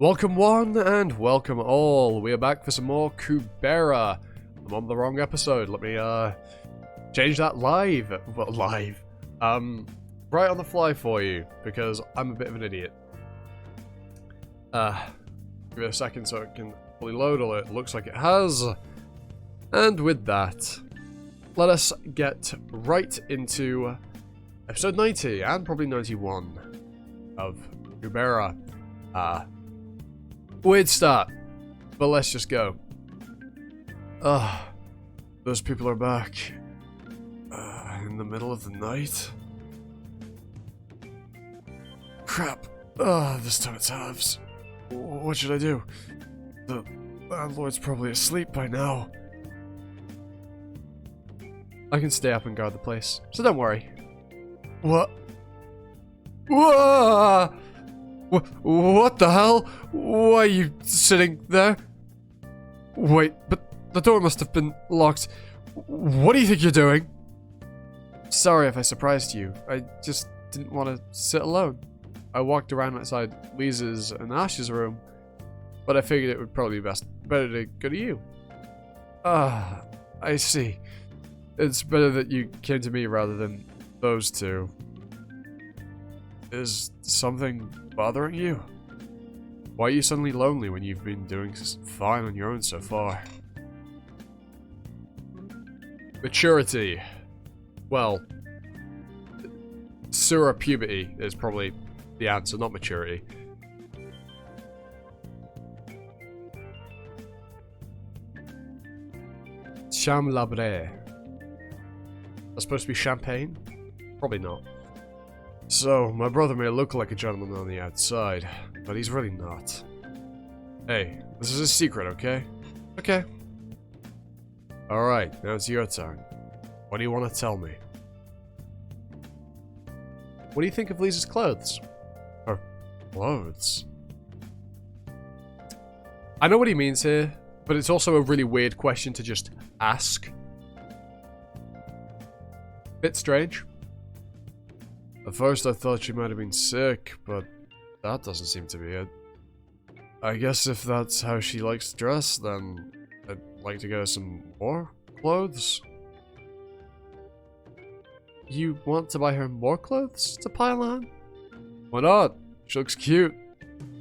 Welcome one and welcome all. We are back for some more Kubera. I'm on the wrong episode. Let me change that live. Well, live. Right on the fly for you because I'm a bit of an idiot. Give it a second so it can fully load, although it looks like it has. And with that, let us get right into episode 90 and probably 91 of Kubera. Weird start, but let's just go. Those people are back. In the middle of the night? Crap. This time it's halves. What should I do? The landlord's probably asleep by now. I can stay up and guard the place, so don't worry. What? Whoa! What the hell? Why are you sitting there? Wait, but the door must have been locked. What do you think you're doing? Sorry if I surprised you. I just didn't want to sit alone. I walked around outside Lisa's and Ash's room, but I figured it would probably be better to go to you. I see. It's better that you came to me rather than those two. Is something bothering you? Why are you suddenly lonely when you've been doing fine on your own so far? Maturity. Well, Sura puberty is probably the answer, not maturity. Cham labre. That's supposed to be champagne? Probably not. So, my brother may look like a gentleman on the outside, but he's really not. Hey, this is a secret, okay? Okay. Alright, now it's your turn. What do you want to tell me? What do you think of Lisa's clothes? Her clothes? I know what he means here, but it's also a really weird question to just ask. Bit strange. At first I thought she might have been sick, but that doesn't seem to be it. I guess if that's how she likes to dress, then I'd like to get her some more clothes. You want to buy her more clothes to pile on? Why not? She looks cute.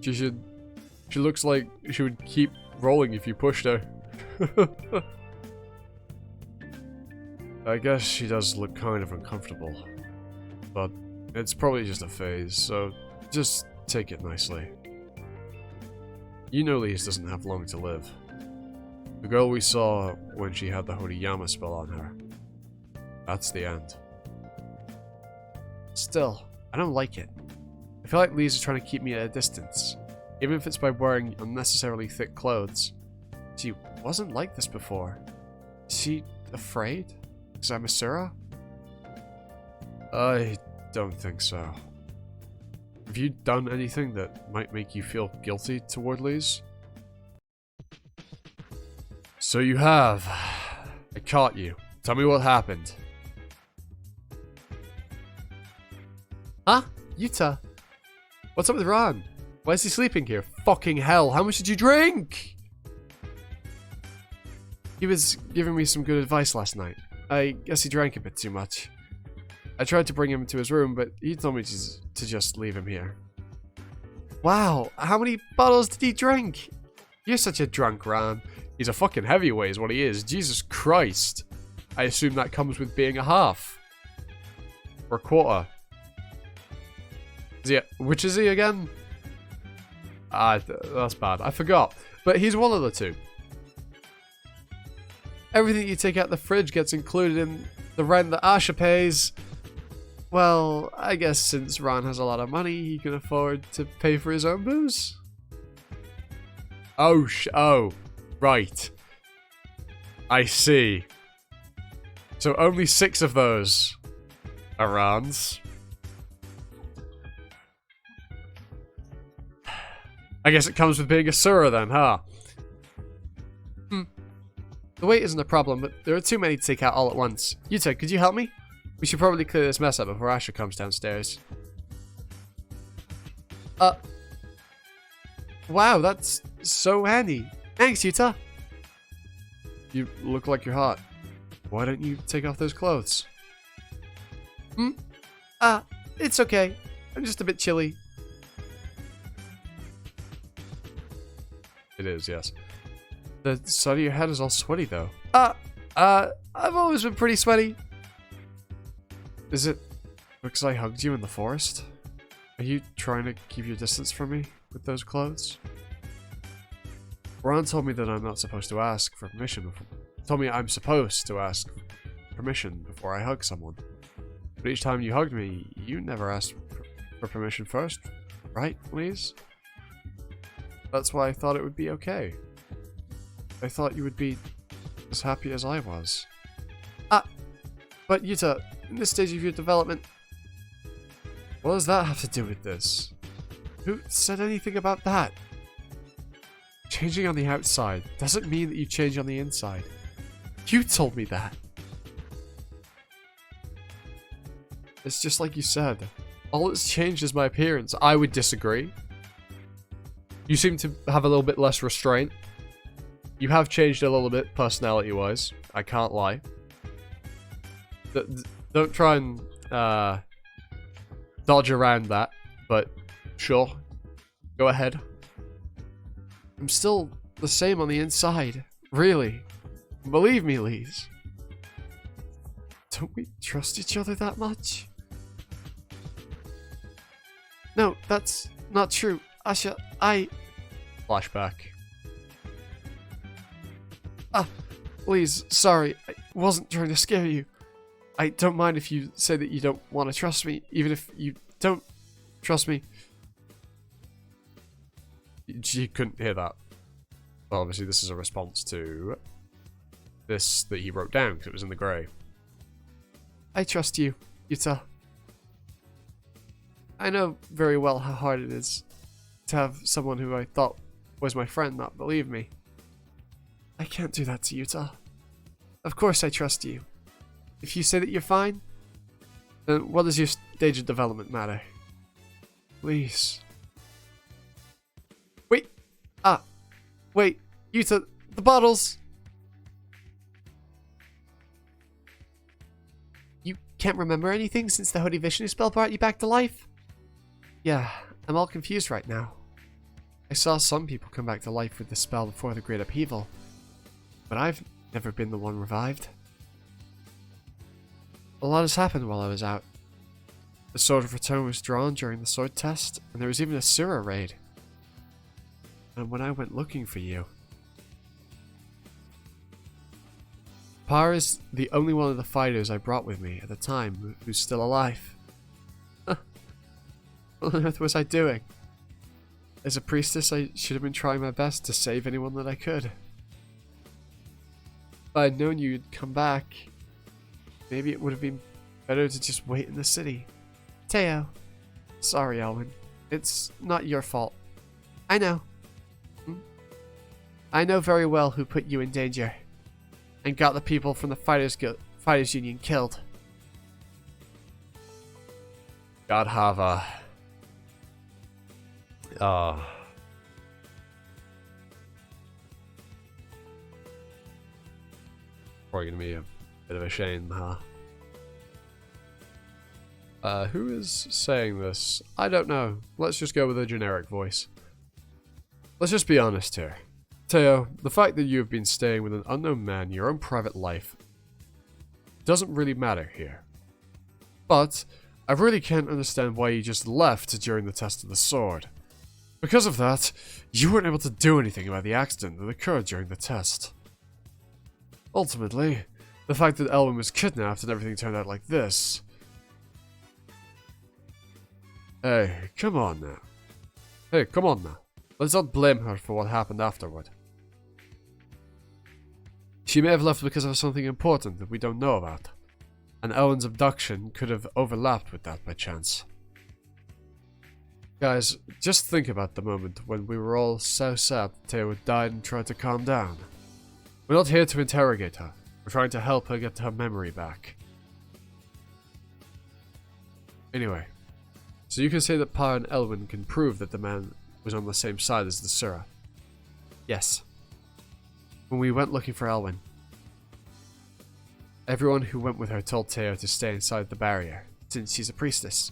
She looks like she would keep rolling if you pushed her. I guess she does look kind of uncomfortable, but it's probably just a phase, so just take it nicely. You know Lise doesn't have long to live. The girl we saw when she had the Horiyama spell on her. That's the end. Still, I don't like it. I feel like Lise is trying to keep me at a distance, even if it's by wearing unnecessarily thick clothes. She wasn't like this before. Is she afraid? Because I'm a Sura? I don't think so. Have you done anything that might make you feel guilty toward Lise? So you have. I caught you. Tell me what happened. Huh? Yuta? What's up with Ran? Why is he sleeping here? Fucking hell, how much did you drink? He was giving me some good advice last night. I guess he drank a bit too much. I tried to bring him to his room, but he told me to just leave him here. Wow, how many bottles did he drink? You're such a drunk, Ran. He's a fucking heavyweight is what he is. Jesus Christ. I assume that comes with being a half. Or a quarter. Which is he again? That's bad. I forgot. But he's one of the two. Everything you take out the fridge gets included in the rent that Asha pays. Well, I guess since Ran has a lot of money, he can afford to pay for his own booze. Oh, right. I see. So only 6 of those are Ran's. I guess it comes with being a Sura then, huh? The weight isn't a problem, but there are too many to take out all at once. Yuta, could you help me? We should probably clear this mess up before Asha comes downstairs. Wow, that's so handy. Thanks, Yuta. You look like you're hot. Why don't you take off those clothes? It's okay. I'm just a bit chilly. It is, yes. The side of your head is all sweaty, though. I've always been pretty sweaty. Is it because I hugged you in the forest? Are you trying to keep your distance from me with those clothes? Ron told me that I'm not supposed to ask for permission before. Told me I'm supposed to ask permission before I hug someone. But each time you hugged me, you never asked for permission first, right, please? That's why I thought it would be okay. I thought you would be as happy as I was. But Yuta, in this stage of your development, what does that have to do with this? Who said anything about that? Changing on the outside doesn't mean that you change on the inside. You told me that. It's just like you said. All that's changed is my appearance. I would disagree. You seem to have a little bit less restraint. You have changed a little bit personality-wise. I can't lie. Don't try and dodge around that, but sure. Go ahead. I'm still the same on the inside. Really. Believe me, Lise. Don't we trust each other that much? No, that's not true. Asha, Flashback. Please, sorry. I wasn't trying to scare you. I don't mind if you say that you don't want to trust me, even if you don't trust me. You couldn't hear that. Well, obviously this is a response to this that he wrote down, because it was in the grey. I trust you, Yuta. I know very well how hard it is to have someone who I thought was my friend not believe me. I can't do that to Yuta. Of course I trust you. If you say that you're fine, then what does your stage of development matter? Please. Wait! Wait! Yuta, the bottles! You can't remember anything since the Holy Vishnu spell brought you back to life? Yeah, I'm all confused right now. I saw some people come back to life with the spell before the Great Upheaval, but I've never been the one revived. A lot has happened while I was out. The Sword of Return was drawn during the sword test, and there was even a Sura raid. And when I went looking for you... Par is the only one of the fighters I brought with me at the time who's still alive. What on earth was I doing? As a priestess, I should have been trying my best to save anyone that I could. If I had known you'd come back, maybe it would have been better to just wait in the city. Teo. Sorry, Elwin. It's not your fault. I know. I know very well who put you in danger. And got the people from the Fighters Union killed. God have a... Probably gonna be a bit of a shame, huh? Who is saying this? I don't know. Let's just go with a generic voice. Let's just be honest here. Teo, the fact that you have been staying with an unknown man in your own private life doesn't really matter here. But I really can't understand why you just left during the test of the sword. Because of that, you weren't able to do anything about the accident that occurred during the test. Ultimately, the fact that Elwin was kidnapped and everything turned out like this... Hey, come on now. Hey, come on now. Let's not blame her for what happened afterward. She may have left because of something important that we don't know about. And Elwin's abduction could have overlapped with that by chance. Guys, just think about the moment when we were all so sad that Teo had died and tried to calm down. We're not here to interrogate her. We're trying to help her get her memory back. Anyway, so you can say that Pa and Elwin can prove that the man was on the same side as the Sura. Yes. When we went looking for Elwyn, everyone who went with her told Teo to stay inside the barrier, since she's a priestess.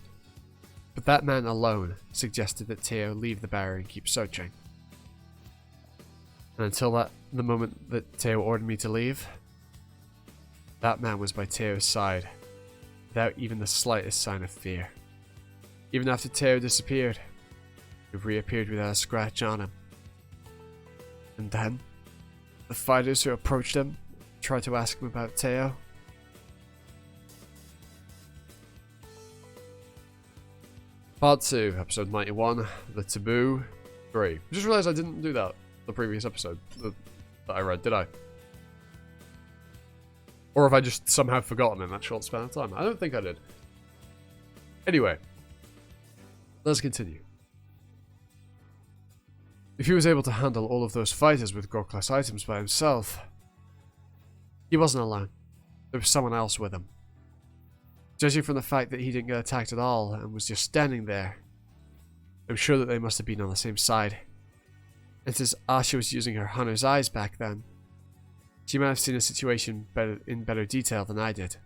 But that man alone suggested that Teo leave the barrier and keep searching. And until the moment that Teo ordered me to leave, that man was by Teo's side, without even the slightest sign of fear. Even after Teo disappeared, he reappeared without a scratch on him. And then, the fighters who approached him tried to ask him about Teo. Part 2, episode 91, The Taboo 3. I just realized I didn't do that the previous episode that I read, did I? Or have I just somehow forgotten in that short span of time? I don't think I did. Anyway, let's continue. If he was able to handle all of those fighters with gold-class items by himself, he wasn't alone. There was someone else with him. Judging from the fact that he didn't get attacked at all and was just standing there, I'm sure that they must have been on the same side. And since Asha was using her hunter's eyes back then, she might have seen the situation in better detail than I did.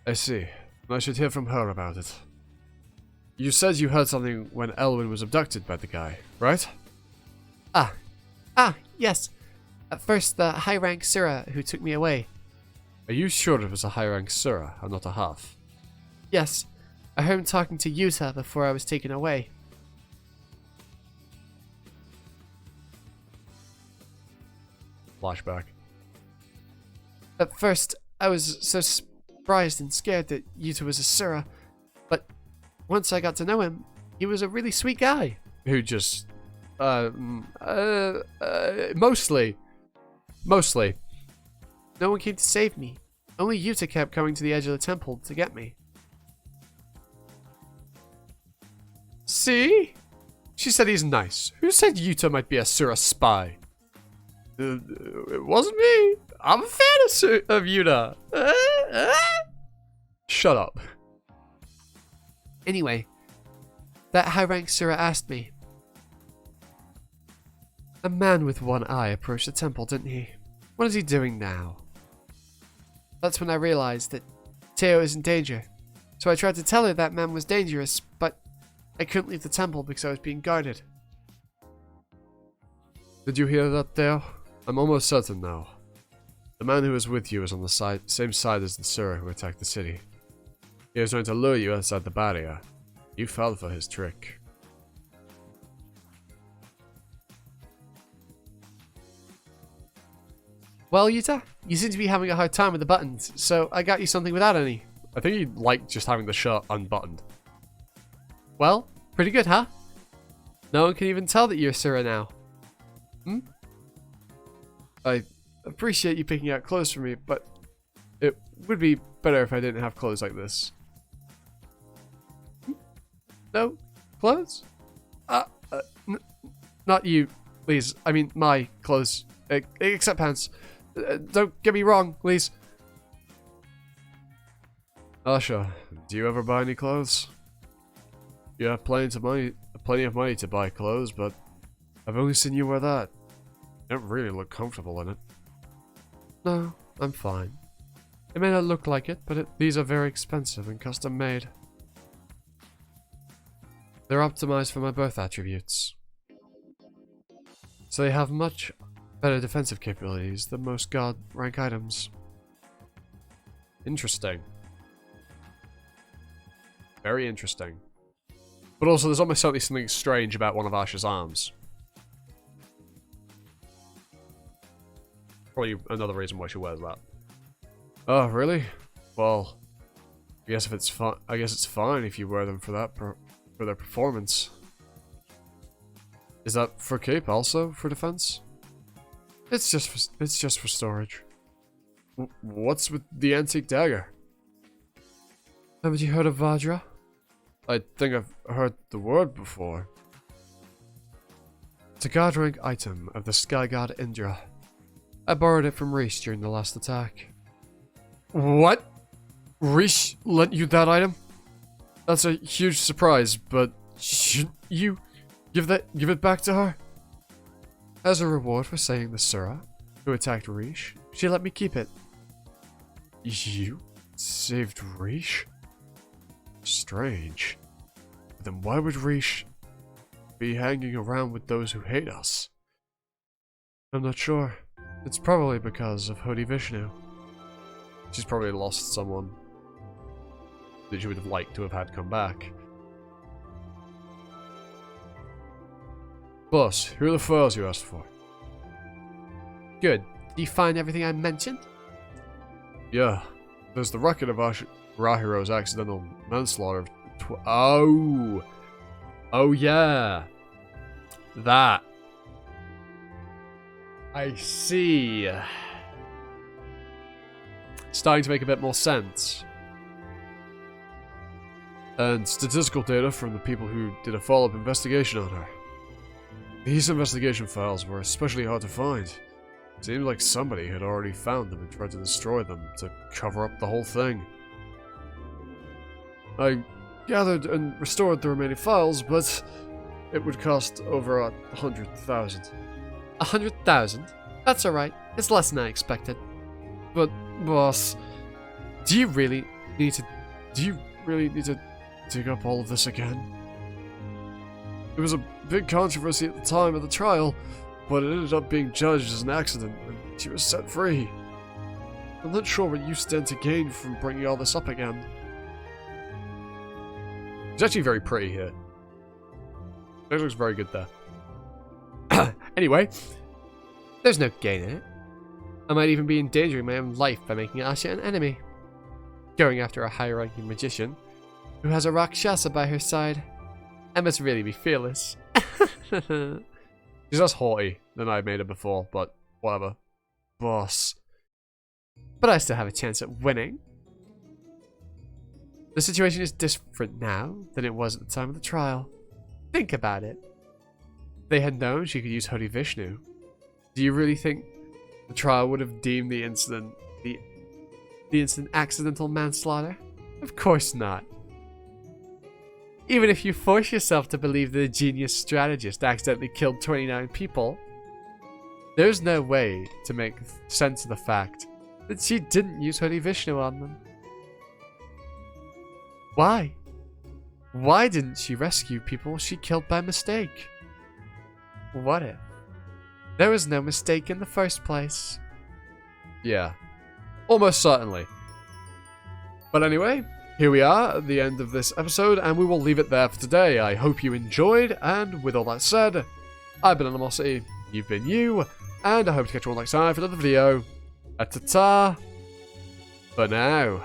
I see. I should hear from her about it. You said you heard something when Elwyn was abducted by the guy, right? Yes. At first, the high-rank Sura who took me away. Are you sure it was a high-rank Sura and not a half? Yes. I heard him talking to Yuta before I was taken away. Flashback. At first, I was so surprised and scared that Yuta was a Sura, but once I got to know him, he was a really sweet guy. Who just... Mostly. No one came to save me. Only Yuta kept coming to the edge of the temple to get me. See? She said he's nice. Who said Yuta might be a Sura spy? It wasn't me. I'm a fan of Yuta. Shut up. Anyway, that high-rank Sura asked me. A man with one eye approached the temple, didn't he? What is he doing now? That's when I realized that Teo is in danger. So I tried to tell her that man was dangerous, but I couldn't leave the temple because I was being guarded. Did you hear that, Teo? I'm almost certain now. The man who was with you was on the same side as the Sura who attacked the city. He was trying to lure you outside the barrier. You fell for his trick. Well, Yuta, you seem to be having a hard time with the buttons, so I got you something without any. I think he liked just having the shirt unbuttoned. Well, pretty good, huh? No one can even tell that you're Sura now. I appreciate you picking out clothes for me, but it would be better if I didn't have clothes like this. No? Clothes? Not you, please. I mean, my clothes. Except pants. Don't get me wrong, please. Asha, do you ever buy any clothes? You have plenty of money to buy clothes, but I've only seen you wear that. You don't really look comfortable in it. No, I'm fine. It may not look like it, but these are very expensive and custom made. They're optimized for my birth attributes. So they have much better defensive capabilities than most god rank items. Interesting. Very interesting. But also there's almost certainly something strange about one of Asha's arms. Probably another reason why she wears that. Oh, really? Well, I guess it's fine if you wear them for that for their performance. Is that for cape also for defense? It's just for storage. What's with the antique dagger? Haven't you heard of Vajra? I think I've heard the word before. It's a god rank item of the sky god Indra. I borrowed it from Rish during the last attack. What? Rish lent you that item? That's a huge surprise, but Shouldn't you give it back to her? As a reward for saving the Sura, who attacked Rish, she let me keep it. You saved Rish? Strange. Then why would Rish be hanging around with those who hate us? I'm not sure. It's probably because of Hodi Vishnu. She's probably lost someone that she would have liked to have had come back. Boss, here are the files you asked for. Good. Did you find everything I mentioned? Yeah. There's the record of Rahiro's accidental manslaughter of Oh! Oh yeah! That. I see. Starting to make a bit more sense. And statistical data from the people who did a follow-up investigation on her. These investigation files were especially hard to find. It seemed like somebody had already found them and tried to destroy them to cover up the whole thing. I gathered and restored the remaining files, but it would cost over 100,000. 100,000? That's alright. It's less than I expected. But, boss, do you really need to dig up all of this again? It was a big controversy at the time of the trial, but it ended up being judged as an accident, and she was set free. I'm not sure what you stand to gain from bringing all this up again. She's actually very pretty here. She looks very good there. Anyway, there's no gain in it. I might even be endangering my own life by making Asha an enemy. Going after a high-ranking magician who has a Rakshasa by her side. I must really be fearless. She's less haughty than I made her before, but whatever. Boss. But I still have a chance at winning. The situation is different now than it was at the time of the trial. Think about it. If they had known she could use Hodi Vishnu, do you really think the trial would have deemed the incident the incident accidental manslaughter? Of course not. Even if you force yourself to believe that a genius strategist accidentally killed 29 people, there's no way to make sense of the fact that she didn't use Hodi Vishnu on them. Why? Why didn't she rescue people she killed by mistake? What if there was no mistake in the first place? Yeah, almost certainly. But anyway, here we are at the end of this episode, and we will leave it there for today. I hope you enjoyed, and with all that said, I've been Animosity, you've been you, and I hope to catch you all next time for another video. Ta-ta for now.